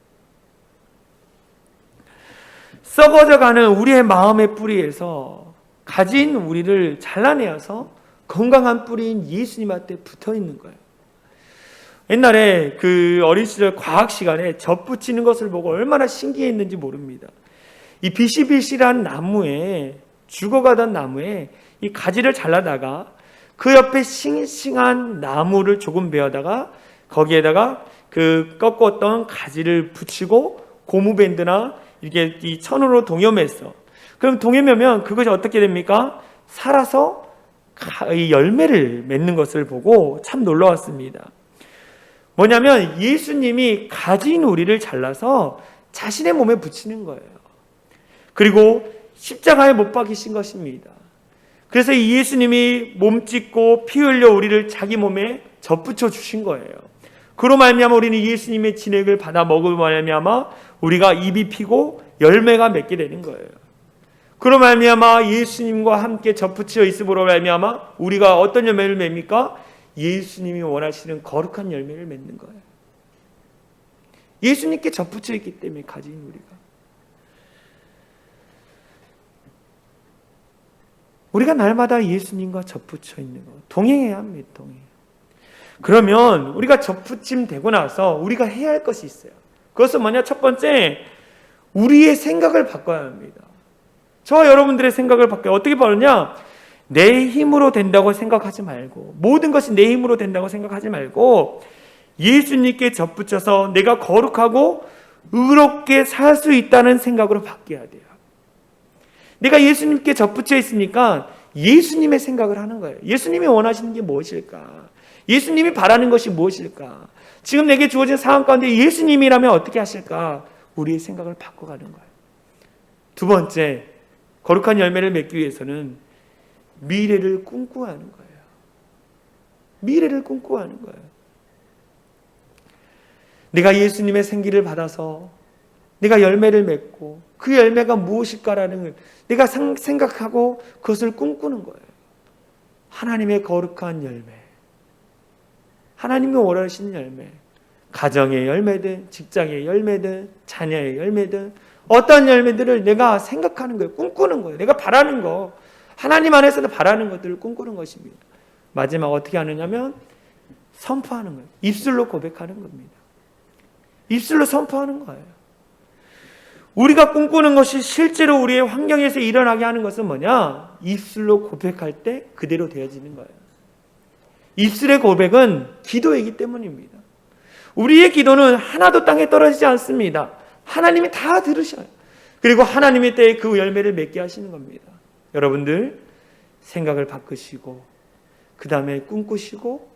A: 썩어져가는 우리의 마음의 뿌리에서 가진 우리를 잘라내어서 건강한 뿌리인 예수님한테 붙어있는 거예요. 옛날에 그 어린 시절 과학 시간에 접붙이는 것을 보고 얼마나 신기했는지 모릅니다. 이 비시비시한 나무에, 죽어가던 나무에 이 가지를 잘라다가 그 옆에 싱싱한 나무를 조금 베어다가 거기에다가 그 꺾었던 가지를 붙이고 고무밴드나 이렇게 이 천으로 동여맸어. 그럼 동여매면 그것이 어떻게 됩니까? 살아서 이 열매를 맺는 것을 보고 참 놀라웠습니다. 뭐냐면 예수님이 가진 우리를 잘라서 자신의 몸에 붙이는 거예요. 그리고 십자가에 못 박이신 것입니다. 그래서 이 예수님이 몸 찢고 피 흘려 우리를 자기 몸에 접붙여 주신 거예요. 그로 말미암아 우리는 예수님의 진액을 받아 먹을 말미암아 우리가 잎이 피고 열매가 맺게 되는 거예요. 그로 말미암아 예수님과 함께 접붙여 있음으로 말미암아 우리가 어떤 열매를 맺습니까? 예수님이 원하시는 거룩한 열매를 맺는 거예요. 예수님께 접붙여 있기 때문에 가진 우리가 날마다 예수님과 접붙여 있는 거 동행해야 합니다. 동행. 그러면 우리가 접붙임 되고 나서 우리가 해야 할 것이 있어요. 그것은 뭐냐? 첫 번째, 우리의 생각을 바꿔야 합니다. 저와 여러분들의 생각을 바꿔요. 어떻게 바꾸냐? 내 힘으로 된다고 생각하지 말고, 모든 것이 내 힘으로 된다고 생각하지 말고 예수님께 접붙여서 내가 거룩하고 의롭게 살 수 있다는 생각으로 바뀌어야 돼요. 내가 예수님께 접붙여 있으니까 예수님의 생각을 하는 거예요. 예수님이 원하시는 게 무엇일까? 예수님이 바라는 것이 무엇일까? 지금 내게 주어진 상황 가운데 예수님이라면 어떻게 하실까? 우리의 생각을 바꿔가는 거예요. 두 번째, 거룩한 열매를 맺기 위해서는 미래를 꿈꾸하는 거예요. 미래를 꿈꾸하는 거예요. 내가 예수님의 생기를 받아서 내가 열매를 맺고 그 열매가 무엇일까라는 걸 내가 생각하고 그것을 꿈꾸는 거예요. 하나님의 거룩한 열매, 하나님이 원하시는 열매, 가정의 열매든 직장의 열매든 자녀의 열매든 어떤 열매들을 내가 생각하는 거예요. 꿈꾸는 거예요. 내가 바라는 거, 하나님 안에서도 바라는 것들을 꿈꾸는 것입니다. 마지막 어떻게 하느냐면 선포하는 거예요. 입술로 고백하는 겁니다. 입술로 선포하는 거예요. 우리가 꿈꾸는 것이 실제로 우리의 환경에서 일어나게 하는 것은 뭐냐? 입술로 고백할 때 그대로 되어지는 거예요. 입술의 고백은 기도이기 때문입니다. 우리의 기도는 하나도 땅에 떨어지지 않습니다. 하나님이 다 들으셔요. 그리고 하나님의 때에 그 열매를 맺게 하시는 겁니다. 여러분들 생각을 바꾸시고 그 다음에 꿈꾸시고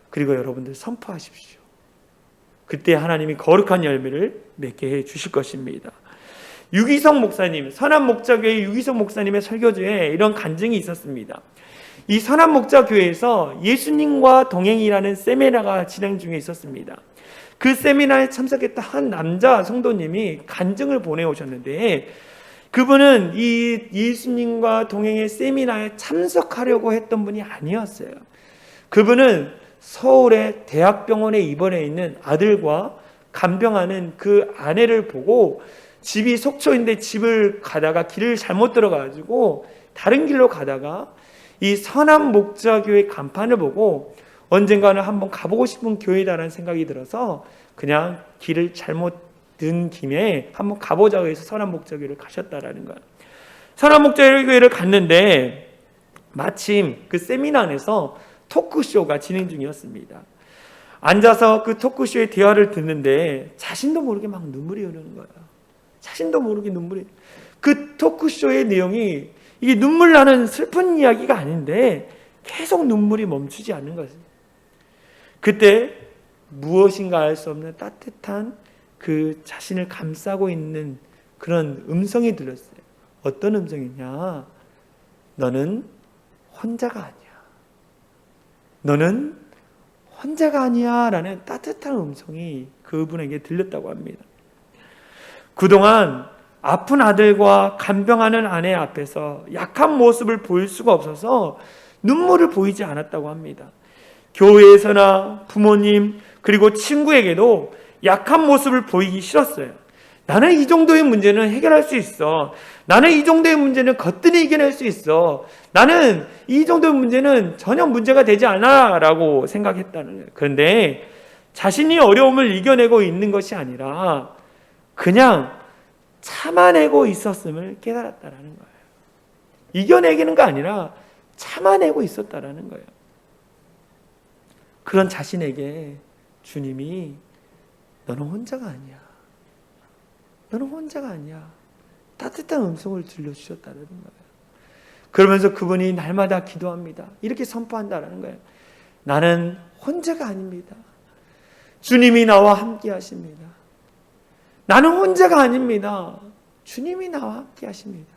A: 그리고 여러분들 선포하십시오. 그때 하나님이 거룩한 열매를 맺게 해 주실 것입니다. 유기성 목사님, 선한목자교회 유기성 목사님의 설교주에 이런 간증이 있었습니다. 이 선한목자교회에서 예수님과 동행이라는 세미나가 진행 중에 있었습니다. 그 세미나에 참석했던 한 남자 성도님이 간증을 보내오셨는데 그분은 이 예수님과 동행의 세미나에 참석하려고 했던 분이 아니었어요. 그분은 서울의 대학병원에 입원해 있는 아들과 간병하는 그 아내를 보고 집이 속초인데 집을 가다가 길을 잘못 들어가지고 다른 길로 가다가 이 선한목자교회 간판을 보고 언젠가는 한번 가보고 싶은 교회다라는 생각이 들어서 그냥 길을 잘못 든 김에 한번 가보자고 해서 선한목자교회를 가셨다라는 거예요. 선한목자교회를 갔는데 마침 그 세미나 안에서 토크쇼가 진행 중이었습니다. 앉아서 그 토크쇼의 대화를 듣는데 자신도 모르게 막 눈물이 흐르는 거예요. 자신도 모르게 눈물이. 그 토크쇼의 내용이 이게 눈물 나는 슬픈 이야기가 아닌데 계속 눈물이 멈추지 않는 것이에요. 그때 무엇인가 알 수 없는 따뜻한 그 자신을 감싸고 있는 그런 음성이 들렸어요. 어떤 음성이냐? 너는 혼자가 아니야. 너는 혼자가 아니야 라는 따뜻한 음성이 그분에게 들렸다고 합니다. 그동안 아픈 아들과 간병하는 아내 앞에서 약한 모습을 보일 수가 없어서 눈물을 보이지 않았다고 합니다. 교회에서나 부모님 그리고 친구에게도 약한 모습을 보이기 싫었어요. 나는 이 정도의 문제는 해결할 수 있어. 나는 이 정도의 문제는 거뜬히 이겨낼 수 있어. 나는 이 정도의 문제는 전혀 문제가 되지 않아 라고 생각했다는 거예요. 그런데 자신이 어려움을 이겨내고 있는 것이 아니라 그냥 참아내고 있었음을 깨달았다라는 거예요. 이겨내기는 거 아니라 참아내고 있었다라는 거예요. 그런 자신에게 주님이 너는 혼자가 아니야. 너는 혼자가 아니야. 따뜻한 음성을 들려주셨다는 거예요. 그러면서 그분이 날마다 기도합니다. 이렇게 선포한다는 거예요. 나는 혼자가 아닙니다. 주님이 나와 함께 하십니다. 나는 혼자가 아닙니다. 주님이 나와 함께 하십니다.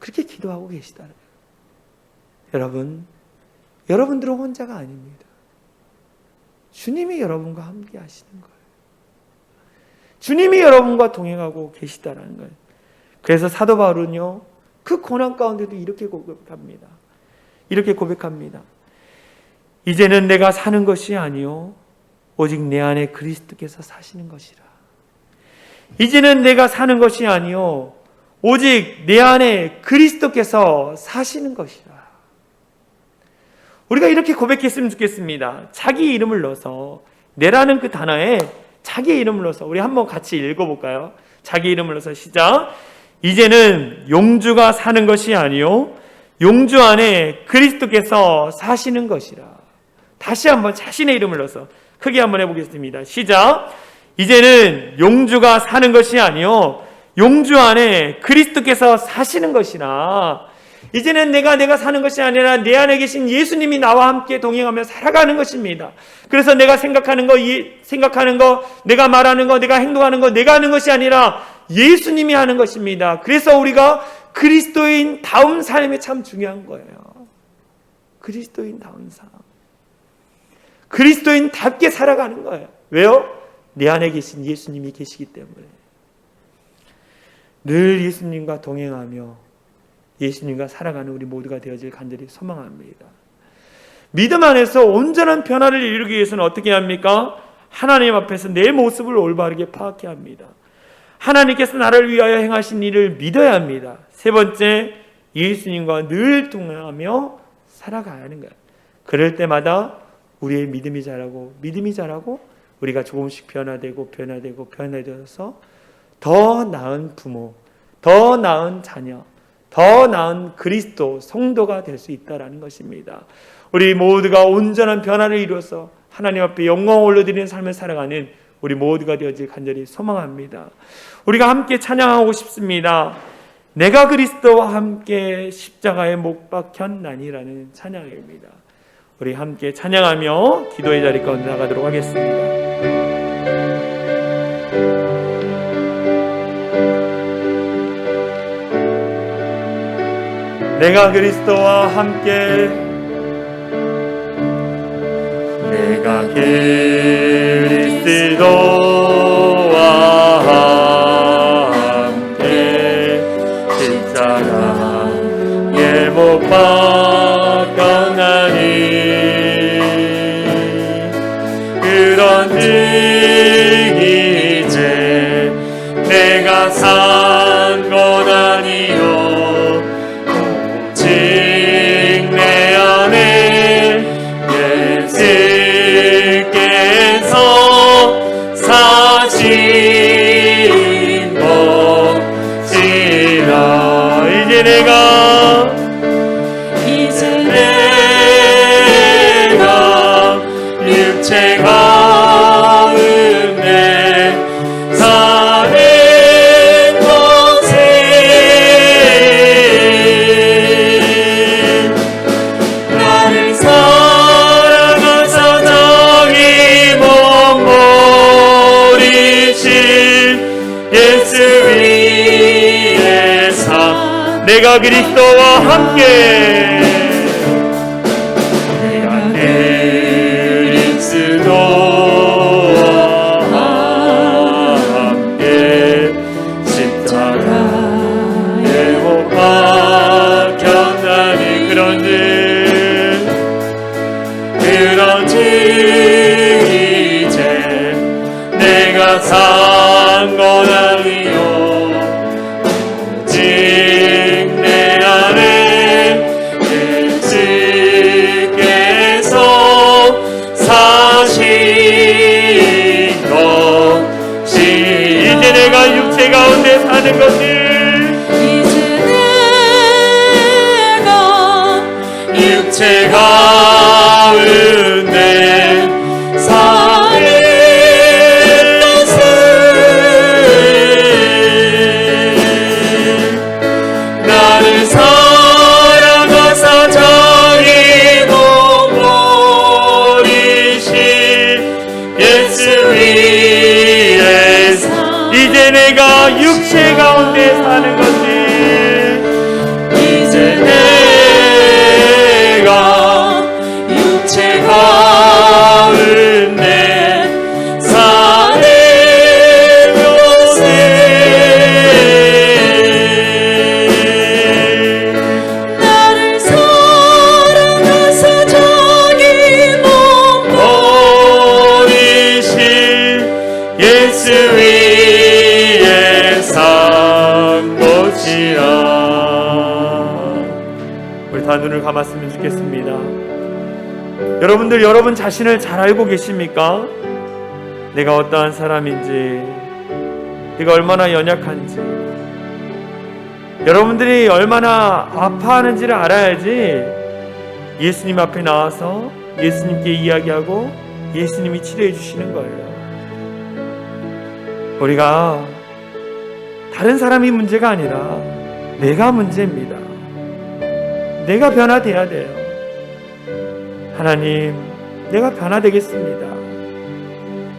A: 그렇게 기도하고 계시다는 거예요. 여러분들은 혼자가 아닙니다. 주님이 여러분과 함께 하시는 거예요. 주님이 여러분과 동행하고 계시다는 거예요. 그래서 사도 바울은요, 그 고난 가운데도 이렇게 고백합니다. 이렇게 고백합니다. 이제는 내가 사는 것이 아니요 오직 내 안에 그리스도께서 사시는 것이라. 이제는 내가 사는 것이 아니요 오직 내 안에 그리스도께서 사시는 것이라. 우리가 이렇게 고백했으면 좋겠습니다. 자기 이름을 넣어서, 내라는 그 단어에 자기 이름을 넣어서 우리 한번 같이 읽어볼까요? 자기 이름을 넣어서 시작. 이제는 용주가 사는 것이 아니요 용주 안에 그리스도께서 사시는 것이라. 다시 한번 자신의 이름을 넣어서 크게 한번 해보겠습니다. 시작. 이제는 용주가 사는 것이 아니요 용주 안에 그리스도께서 사시는 것이라. 이제는 내가 사는 것이 아니라 내 안에 계신 예수님이 나와 함께 동행하며 살아가는 것입니다. 그래서 내가 생각하는 거, 내가 말하는 거, 내가 행동하는 거, 내가 하는 것이 아니라 예수님이 하는 것입니다. 그래서 우리가 그리스도인다운 삶이 참 중요한 거예요. 그리스도인다운 삶. 그리스도인답게 살아가는 거예요. 왜요? 내 안에 계신 예수님이 계시기 때문에. 늘 예수님과 동행하며 예수님과 살아가는 우리 모두가 되어질 간절히 소망합니다. 믿음 안에서 온전한 변화를 이루기 위해서는 어떻게 합니까? 하나님 앞에서 내 모습을 올바르게 파악해야 합니다. 하나님께서 나를 위하여 행하신 일을 믿어야 합니다. 세 번째, 예수님과 늘 동행하며 살아가야 하는 거예요. 그럴 때마다 우리의 믿음이 자라고 우리가 조금씩 변화되어서 더 나은 부모, 더 나은 자녀, 더 나은 그리스도 성도가 될 수 있다는 것입니다. 우리 모두가 온전한 변화를 이루어서 하나님 앞에 영광을 올려드리는 삶을 살아가는 우리 모두가 되어질 간절히 소망합니다. 우리가 함께 찬양하고 싶습니다. 내가 그리스도와 함께 십자가에 못 박혔나니라는 찬양입니다. 우리 함께 찬양하며 기도의 자리 가운데 나가도록 하겠습니다. 내가 그리스도와 함께, 내가 그리스도와 함께 십자가에 못 박혔나니 그런즉 이제 내가 산 것 아니요 내 안에 예수께서 사신 것이라. 이제 내가 육체 가운데 사는 내가 그리스도와 함께, 내가 그리스도와 함께 십자가에 못 박혔나니 그런즉 이제 내가 산 것 아니요 육체 가운데 사는 것을 이제 내가 육체 가운데 사는 것을 이제 내가 육체 가운데 사는 것이 이제 내가 육체 가운데 사는 것이
B: 나를 사랑하사 자기 몸
A: 버리신 예수 위에 산 것이라. 우리 다 눈을 감았으면 좋겠습니다. 여러분들, 여러분 자신을 잘 알고 계십니까? 내가 어떠한 사람인지, 내가 얼마나 연약한지, 여러분들이 얼마나 아파하는지를 알아야지 예수님 앞에 나와서 예수님께 이야기하고 예수님이 치료해 주시는 거예요. 우리가 다른 사람이 문제가 아니라 내가 문제입니다. 내가 변화돼야 돼요. 하나님, 내가 변화되겠습니다.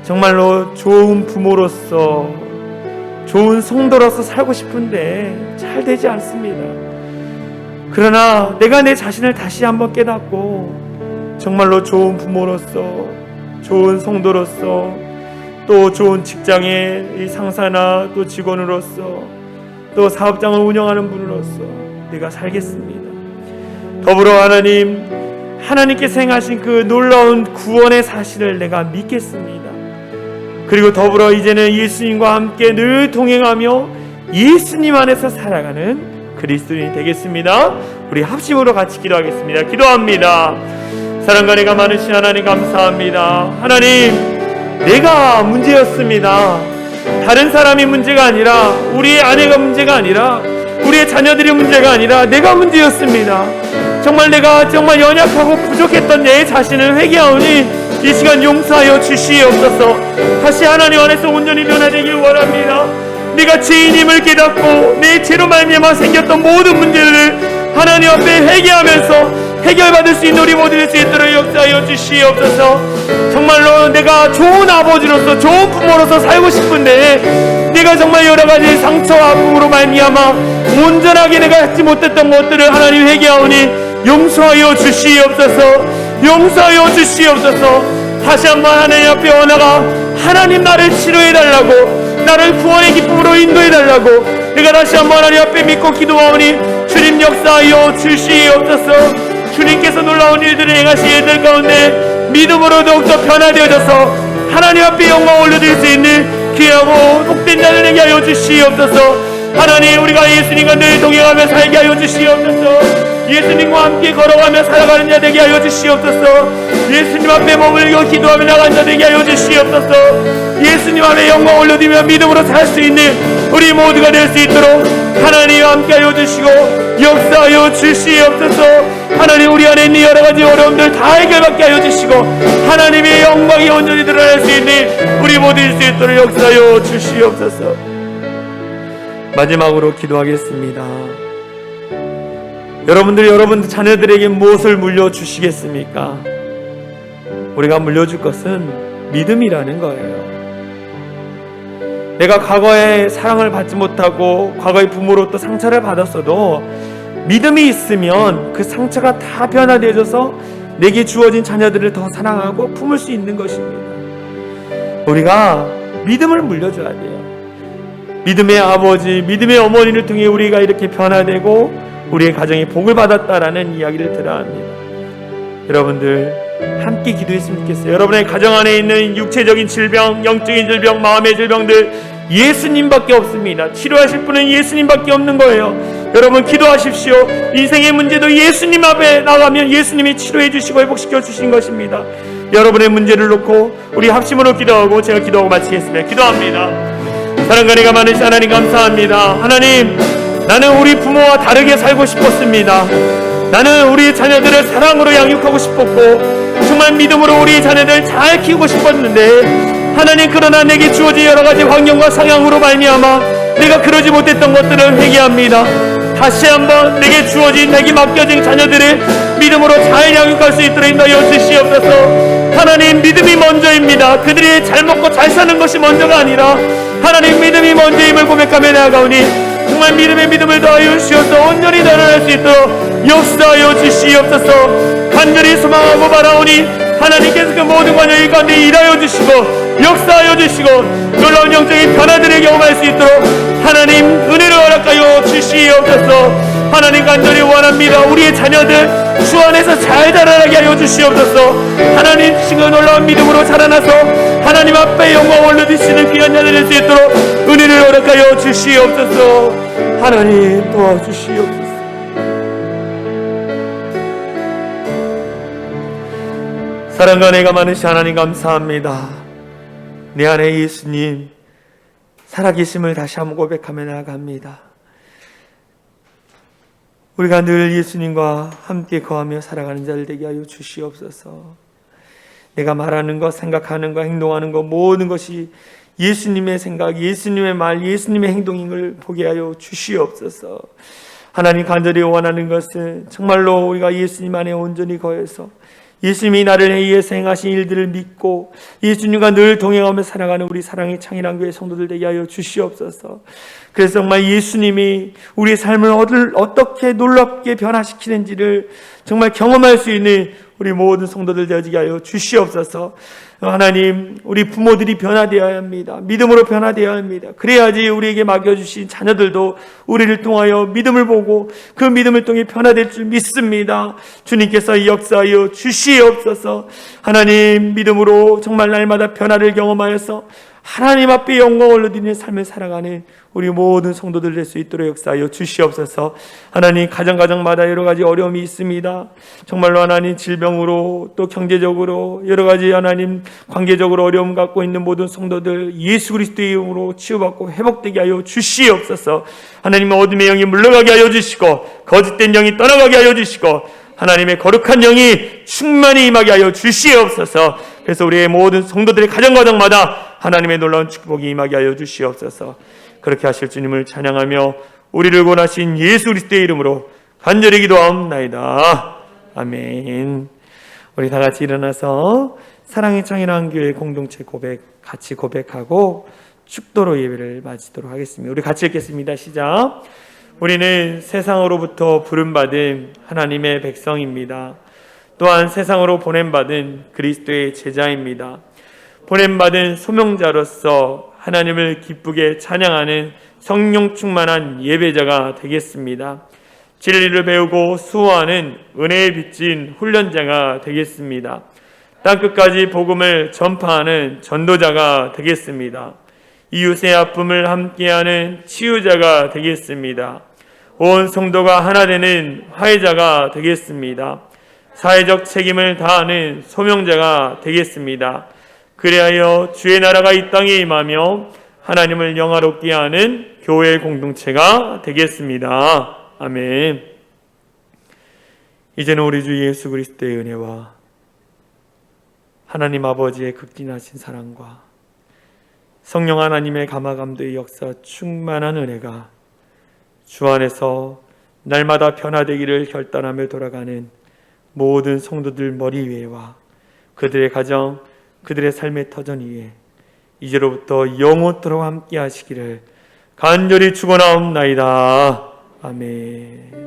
A: 정말로 좋은 부모로서, 좋은 성도로서 살고 싶은데 잘 되지 않습니다. 그러나 내가 내 자신을 다시 한번 깨닫고 정말로 좋은 부모로서, 좋은 성도로서, 또 좋은 직장의 이 상사나 또 직원으로서, 또 사업장을 운영하는 분으로서 내가 살겠습니다. 더불어 하나님께서 행하신 그 놀라운 구원의 사실을 내가 믿겠습니다. 그리고 더불어 이제는 예수님과 함께 늘 동행하며 예수님 안에서 살아가는 그리스도인이 되겠습니다. 우리 합심으로 같이 기도하겠습니다. 기도합니다. 사랑과 내가 많으신 하나님 감사합니다. 하나님, 내가 문제였습니다. 다른 사람이 문제가 아니라, 우리의 아내가 문제가 아니라, 우리의 자녀들이 문제가 아니라 내가 문제였습니다. 정말 내가 정말 연약하고 부족했던 내 자신을 회개하오니 이 시간 용서하여 주시옵소서. 다시 하나님 안에서 온전히 변화되길 원합니다. 내가 죄인임을 깨닫고 내 죄로 말미암아 생겼던 모든 문제를 하나님 앞에 회개하면서 해결받을 수 있는 우리 모두 될 수 있도록 역사하여 주시옵소서. 정말로 내가 좋은 아버지로서, 좋은 부모로서 살고 싶은데 내가 정말 여러가지 상처와 아픔으로 말미암아 온전하게 내가 하지 못했던 것들을 하나님 회개하오니 용서하여 주시옵소서. 용서하여 주시옵소서. 다시 한번 하나님 앞에 원하가 하나님 나를 치료해달라고, 나를 구원의 기쁨으로 인도해달라고 내가 다시 한번 하나님 앞에 믿고 기도하오니 주님 역사하여 주시옵소서. 주님께서 놀라운 일들을 행하신 일들 가운데 믿음으로 더욱더 변화되어져서 하나님 앞에 영광 올려드릴 수 있는 귀하고 복된 자를 되게 하여 주시옵소서. 하나님, 우리가 예수님과 늘 동행하며 살게 하여 주시옵소서. 예수님과 함께 걸어가며 살아가는 자 되게 하여 주시옵소서. 예수님 앞에 머물고 기도하며 나간 자 되게 하여 주시옵소서. 예수님 앞에 영광 올려드리며 믿음으로 살 수 있는 우리 모두가 될 수 있도록 하나님과 함께 하여 주시고 역사하여 주시옵소서. 하나님, 우리 안에 있는 여러가지 어려움들 다 해결받게 하여 주시고 하나님의 영광이 온전히 드러날 수 있는 우리 모두 될 수 있도록 역사하여 주시옵소서. 마지막으로 기도하겠습니다. 여러분 자녀들에게 무엇을 물려주시겠습니까? 우리가 물려줄 것은 믿음이라는 거예요. 내가 과거에 사랑을 받지 못하고 과거의 부모로부터 상처를 받았어도 믿음이 있으면 그 상처가 다 변화되어져서 내게 주어진 자녀들을 더 사랑하고 품을 수 있는 것입니다. 우리가 믿음을 물려줘야 돼요. 믿음의 아버지, 믿음의 어머니를 통해 우리가 이렇게 변화되고 우리의 가정이 복을 받았다라는 이야기를 들어야 합니다. 여러분들 함께 기도했으면 좋겠어요. 여러분의 가정 안에 있는 육체적인 질병, 영적인 질병, 마음의 질병들 예수님밖에 없습니다. 치료하실 분은 예수님밖에 없는 거예요. 여러분 기도하십시오. 인생의 문제도 예수님 앞에 나가면 예수님이 치료해 주시고 회복시켜 주신 것입니다. 여러분의 문제를 놓고 우리 합심으로 기도하고 제가 기도하고 마치겠습니다. 기도합니다. 사랑과 은혜가 많으신 하나님 감사합니다. 하나님, 나는 우리 부모와 다르게 살고 싶었습니다. 나는 우리 자녀들을 사랑으로 양육하고 싶었고 정말 믿음으로 우리 자녀들 잘 키우고 싶었는데 하나님, 그러나 내게 주어진 여러가지 환경과 상황으로 말미암아 내가 그러지 못했던 것들을 회개합니다. 다시 한번 내게 주어진, 내게 맡겨진 자녀들을 믿음으로 잘 양육할 수 있도록 인도하여 주시옵소서. 하나님, 믿음이 먼저입니다. 아닙니다. 그들이 잘 먹고 잘 사는 것이 먼저가 아니라 하나님 믿음이 먼저임을 고백하며 나아가오니 정말 믿음의 믿음을 더하여 주시어서 온전히 달아날 수 있도록 역사하여 주시옵소서. 간절히 소망하고 바라오니 하나님께서 그 모든 관여의 가운데 일하여 주시고 역사하여 주시고 놀라운 영적인 변화들을 경험할 수 있도록 하나님 은혜를 허락하여 주시옵소서. 하나님 간절히 원합니다. 우리의 자녀들 주 안에서 잘 자라나게 하여 주시옵소서. 하나님 주신 그 놀라운 믿음으로 자라나서 하나님 앞에 영광을 얻으시는 귀한 자들 될 수 있도록 은혜를 허락하여 주시옵소서. 하나님 도와주시옵소서. 사랑과 은혜가 많으신 하나님 감사합니다. 내 안에 예수님 살아계심을 다시 한번 고백하며 나아갑니다. 우리가 늘 예수님과 함께 거하며 살아가는 자들 되게 하여 주시옵소서. 내가 말하는 것, 생각하는 것, 행동하는 것 모든 것이 예수님의 생각, 예수님의 말, 예수님의 행동인 걸 보게 하여 주시옵소서. 하나님 간절히 원하는 것은 정말로 우리가 예수님 안에 온전히 거해서 예수님이 나를 위해서 행하신 일들을 믿고 예수님과 늘 동행하며 살아가는 우리 사랑의 창일한 교회 성도들 되게 하여 주시옵소서. 그래서 정말 예수님이 우리의 삶을 어떻게 놀랍게 변화시키는지를 정말 경험할 수 있는 우리 모든 성도들 되어지게 하여 주시옵소서. 하나님, 우리 부모들이 변화되어야 합니다. 믿음으로 변화되어야 합니다. 그래야지 우리에게 맡겨주신 자녀들도 우리를 통하여 믿음을 보고 그 믿음을 통해 변화될 줄 믿습니다. 주님께서 역사하여 주시옵소서. 하나님, 믿음으로 정말 날마다 변화를 경험하여서 하나님 앞에 영광을 얻는 삶을 살아가는 우리 모든 성도들 될 수 있도록 역사하여 주시옵소서. 하나님, 가정마다 여러 가지 어려움이 있습니다. 정말로 하나님, 질병으로 또 경제적으로 여러 가지 하나님 관계적으로 어려움 갖고 있는 모든 성도들 예수 그리스도의 이름으로 치유받고 회복되게 하여 주시옵소서. 하나님, 어둠의 영이 물러가게 하여 주시고 거짓된 영이 떠나가게 하여 주시고 하나님의 거룩한 영이 충만히 임하게 하여 주시옵소서. 그래서 우리의 모든 성도들의 가정마다 하나님의 놀라운 축복이 임하게 하여 주시옵소서. 그렇게 하실 주님을 찬양하며 우리를 구원하신 예수 그리스도의 이름으로 간절히 기도하옵나이다. 아멘. 우리 다 같이 일어나서 사랑의 창일한 교회 공동체 고백 같이 고백하고 축도로 예배를 마치도록 하겠습니다. 우리 같이 읽겠습니다. 시작. 우리는 세상으로부터 부름받은 하나님의 백성입니다. 또한 세상으로 보냄받은 그리스도의 제자입니다. 보냄받은 소명자로서 하나님을 기쁘게 찬양하는 성령 충만한 예배자가 되겠습니다. 진리를 배우고 수호하는 은혜에 빚진 훈련자가 되겠습니다. 땅끝까지 복음을 전파하는 전도자가 되겠습니다. 이웃의 아픔을 함께하는 치유자가 되겠습니다. 온 성도가 하나 되는 화해자가 되겠습니다. 사회적 책임을 다하는 소명자가 되겠습니다. 그리하여 주의 나라가 이 땅에 임하며 하나님을 영화롭게 하는 교회 공동체가 되겠습니다. 아멘. 이제는 우리 주 예수 그리스도의 은혜와 하나님 아버지의 극진하신 사랑과 성령 하나님의 감화감도의 역사 충만한 은혜가 주 안에서 날마다 변화되기를 결단하며 돌아가는 모든 성도들 머리 위에와 그들의 가정, 그들의 삶의 터전 위에 이제로부터 영원토록 함께 하시기를 간절히 축원하옵나이다. 아멘.